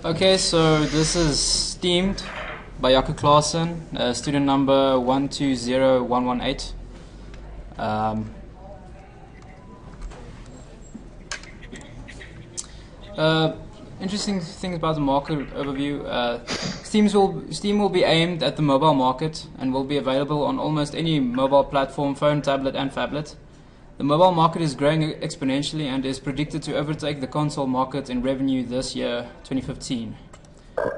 Okay, so this is Steamed by Jaco Klaassen, student number 120118. Um, uh, Interesting things about the market overview. Steam will be aimed at the mobile market and will be available on almost any mobile platform, phone, tablet, and phablet. The mobile market is growing exponentially and is predicted to overtake the console market in revenue this year, 2015.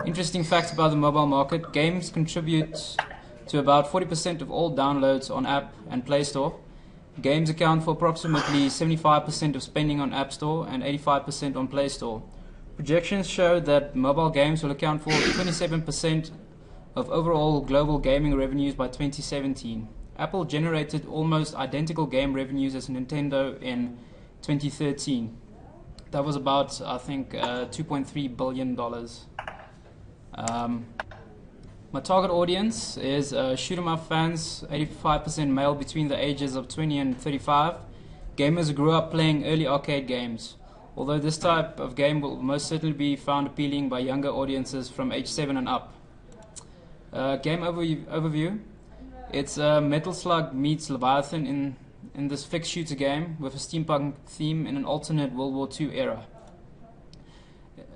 Interesting fact about the mobile market: games contribute to about 40% of all downloads on App and Play Store. Games account for approximately 75% of spending on App Store and 85% on Play Store. Projections show that mobile games will account for 27% of overall global gaming revenues by 2017. Apple generated almost identical game revenues as Nintendo in 2013. That was about, I think, $2.3 billion. My target audience is shoot 'em up fans, 85% male between the ages of 20 and 35. Gamers who grew up playing early arcade games. Although this type of game will most certainly be found appealing by younger audiences from age 7 and up. Game overview. It's Metal Slug meets Leviathan in this fixed shooter game with a steampunk theme in an alternate World War II era.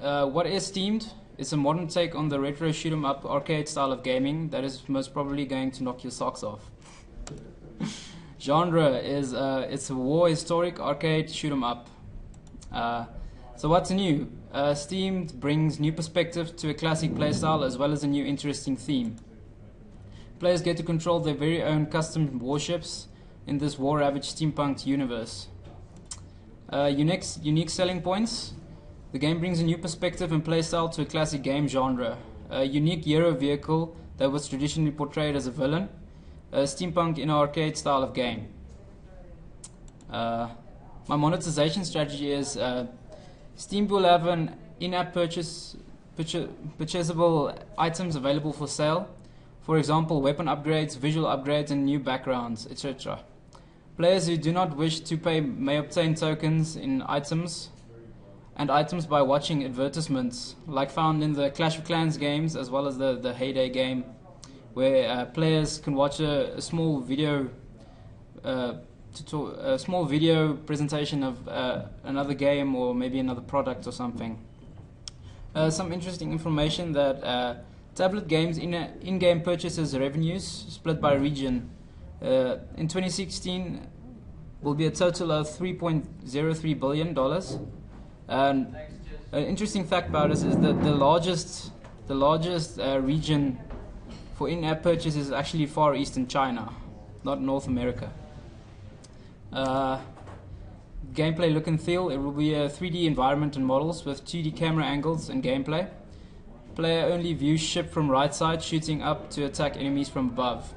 What is Steamed? It's a modern take on the retro shoot 'em up arcade style of gaming that is most probably going to knock your socks off. Genre is it's a war historic arcade shoot 'em up. So what's new? Steamed brings new perspective to a classic playstyle as well as a new interesting theme. Players get to control their very own custom warships in this war-ravaged steampunk universe. Unique selling points. The game brings a new perspective and playstyle to a classic game genre. A unique Euro vehicle that was traditionally portrayed as a villain. Steampunk in an arcade style of game. My monetization strategy is Steam will have an in-app purchasable items available for sale. For example, weapon upgrades, visual upgrades, and new backgrounds, etc. Players who do not wish to pay may obtain tokens in items and items by watching advertisements, like found in the Clash of Clans games as well as the Heyday game, where players can watch a small video presentation of another game or maybe another product or something. Some interesting information that tablet games in-game purchases revenues split by region. In 2016 will be a total of $3.03 billion. And an interesting fact about this is that the largest region for in-app purchase is actually Far Eastern China, not North America. Gameplay look and feel. It will be a 3D environment and models with 2D camera angles and gameplay. Player only views ship from right side, shooting up to attack enemies from above.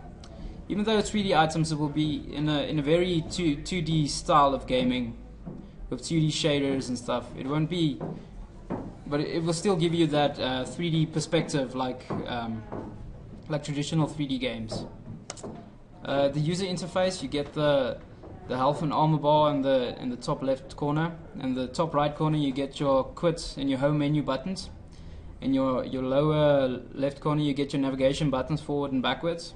Even though 3D items, it will be in a very 2D style of gaming, with 2D shaders and stuff. It won't be, but it will still give you that 3D perspective like traditional 3D games. The user interface, you get the health and armor bar in the top left corner, and the top right corner you get your quit and your home menu buttons. In your lower left corner you get your navigation buttons forward and backwards.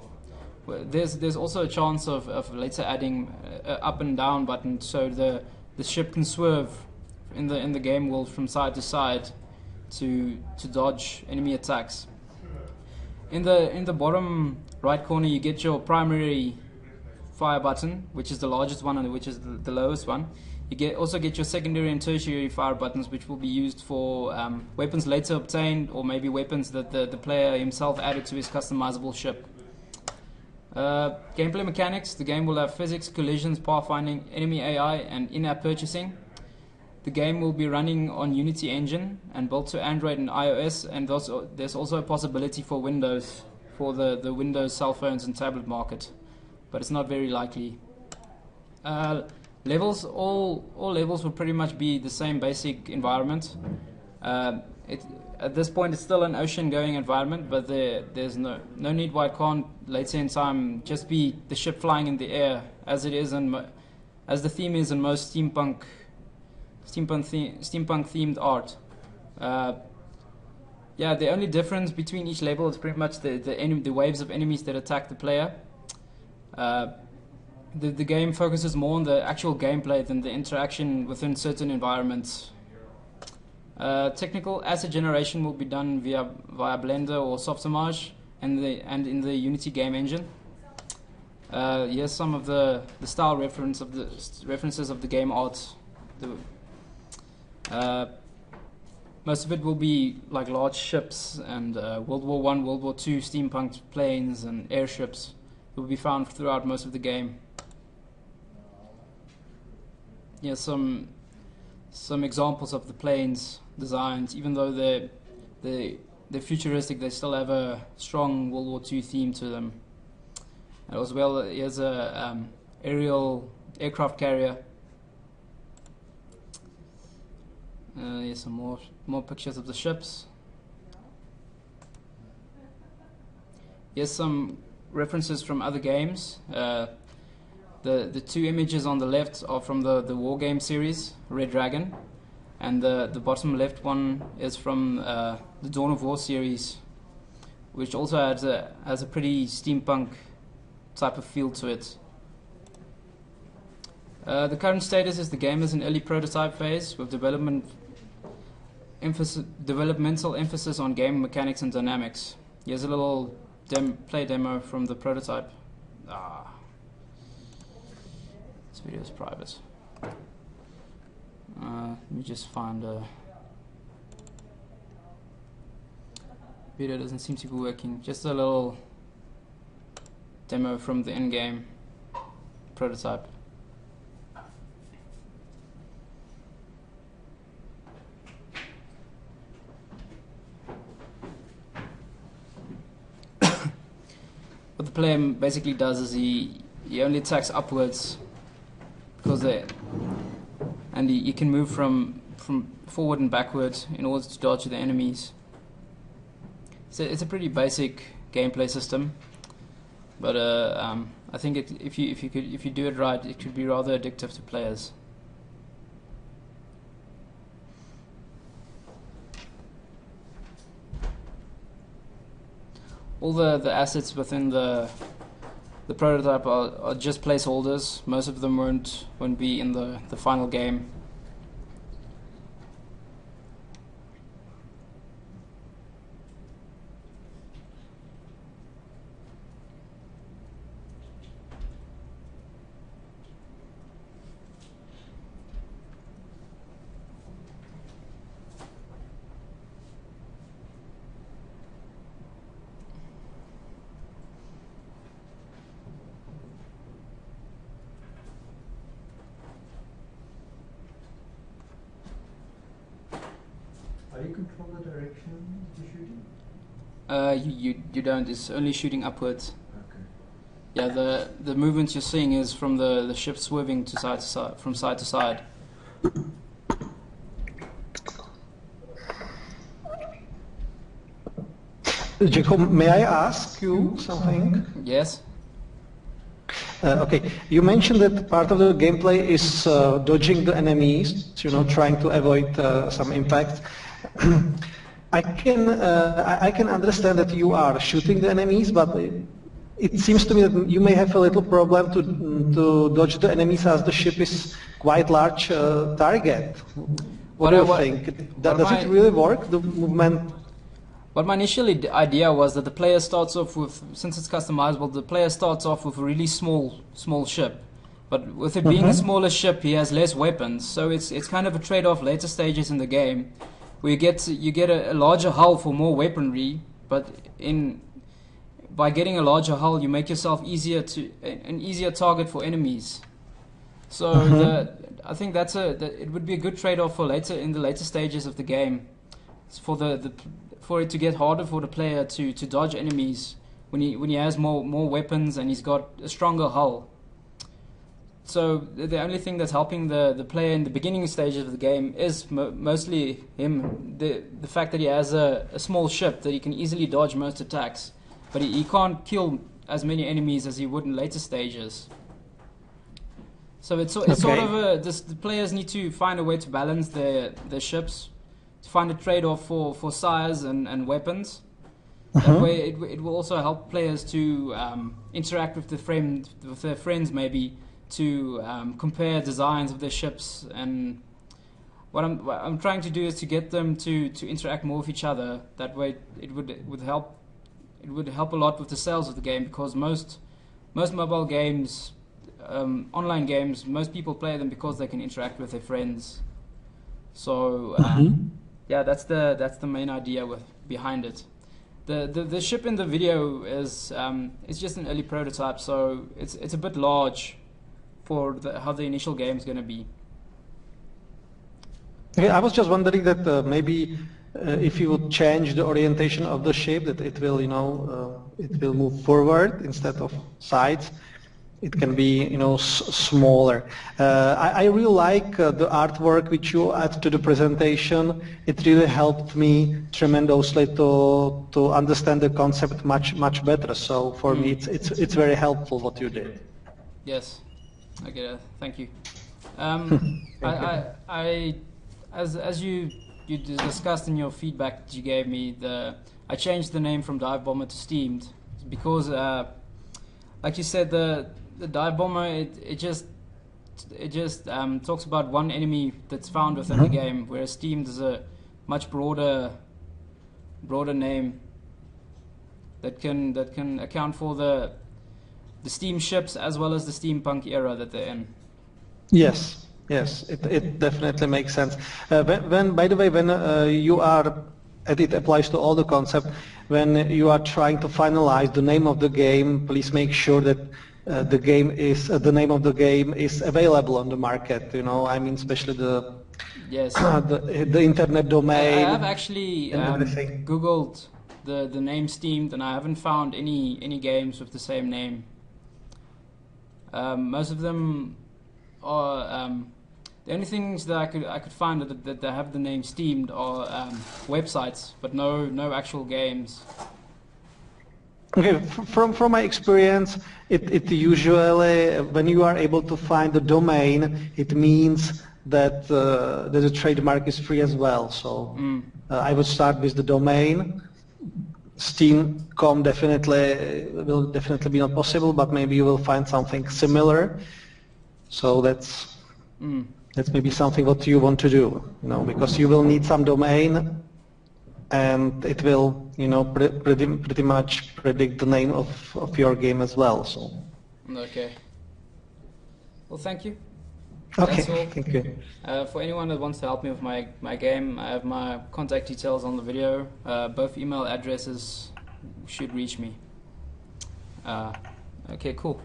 There's also a chance of later adding up and down button, so the ship can swerve in the game world from side to side to dodge enemy attacks. In the bottom right corner you get your primary fire button, which is the largest one and which is the lowest one. You also get your secondary and tertiary fire buttons, which will be used for weapons later obtained, or maybe weapons that the player himself added to his customizable ship. Gameplay mechanics. The game will have physics, collisions, pathfinding, enemy AI, and in-app purchasing. The game will be running on Unity Engine and built to Android and iOS, and there's also a possibility for Windows, for the Windows cell phones and tablet market, but it's not very likely. Levels, all levels will pretty much be the same basic environment. At this point it's still an ocean going environment, but there's no need why it can't later in time just be the ship flying in the air, as it is as the theme is in most steampunk themed art. Yeah, the only difference between each level is pretty much the waves of enemies that attack the player. The game focuses more on the actual gameplay than the interaction within certain environments. Technical asset generation will be done via Blender or Softimage and in the Unity game engine. Here's some of the style references of the game art. Most of it will be like large ships and World War I, World War II steampunk planes and airships will be found throughout most of the game. Yeah, some examples of the planes designs. Even though they're futuristic, they still have a strong World War II theme to them. And as well, here's a aerial aircraft carrier. Here's some more pictures of the ships. Here's some references from other games. The two images on the left are from the War Game series, Red Dragon, and the bottom left one is from the Dawn of War series, which also has a pretty steampunk type of feel to it. The current status is the game is in early prototype phase with developmental emphasis on game mechanics and dynamics. Here's a little play demo from the prototype. This video is private. Let me just find a video. Doesn't seem to be working. Just a little demo from the in-game prototype. What the player basically does is he only attacks upwards because he can move from forward and backward in order to dodge the enemies. So it's a pretty basic gameplay system, but I think if you do it right, it could be rather addictive to players. All the assets within the prototype are just placeholders. Most of them won't be in the final game. How do you control the direction of the shooting? You don't. It's only shooting upwards. Okay. Yeah, the movements you're seeing is from the ship swerving from side to side. Jacob, may I ask you something? Yes. Okay, you mentioned that part of the gameplay is dodging the enemies, trying to avoid some impact. I can understand that you are shooting the enemies, but it seems to me that you may have a little problem to dodge the enemies as the ship is quite large target. What do you think? Does it really work, the movement? But my initial idea was that the player starts off with, since it's customizable, the player starts off with a really small ship. But with it being a smaller ship, he has less weapons. So it's kind of a trade-off later stages in the game, where you get a larger hull for more weaponry. But by getting a larger hull, you make yourself an easier target for enemies. So I think it would be a good trade-off for in the later stages of the game. It's for it to get harder for the player to dodge enemies when he has more weapons and he's got a stronger hull. So the only thing that's helping the player in the beginning stages of the game is mostly him, the fact that he has a small ship that he can easily dodge most attacks, but he can't kill as many enemies as he would in later stages. So it's sort of the players need to find a way to balance their ships find a trade-off for size and weapons. That way, it will also help players to interact with their friends, maybe to compare designs of their ships. And what I'm trying to do is to get them to interact more with each other. That way, it would help. It would help a lot with the sales of the game, because most mobile games, online games, most people play them because they can interact with their friends. So yeah, that's the main idea behind it. The ship in the video is it's just an early prototype, so it's a bit large for how the initial game is going to be. Okay, I was just wondering that maybe if you would change the orientation of the ship, that it will, it will move forward instead of sides. It can be, smaller. I really like the artwork which you add to the presentation. It really helped me tremendously to understand the concept much better. So for me, it's very helpful what you did. Yes, I get it. Thank you. As you discussed in your feedback that you gave me, I changed the name from Dive Bomber to Steamed because, like you said, the Dive Bomber it just talks about one enemy that's found within the game, whereas Steamed is a much broader name that can account for the steam ships as well as the steampunk era that they're in. Yes, it definitely makes sense. When by the way, when you are, and it applies to all the concept, when you are trying to finalize the name of the game, please make sure that the name of the game is available on the market. I mean, especially the internet domain. I have actually Googled the name Steamed, and I haven't found any games with the same name. Most of them are the only things that I could find that have the name Steamed are websites, but no actual games. Okay, from my experience, it usually, when you are able to find the domain, it means that the trademark is free as well. So I would start with the domain. Steam.com will definitely be not possible, but maybe you will find something similar. So that's maybe something what you want to do, because you will need some domain, and it will, pretty much predict the name of your game as well. So. Okay. Well, thank you. Okay. That's all. Thank you. For anyone that wants to help me with my game, I have my contact details on the video. Both email addresses should reach me. Okay, cool.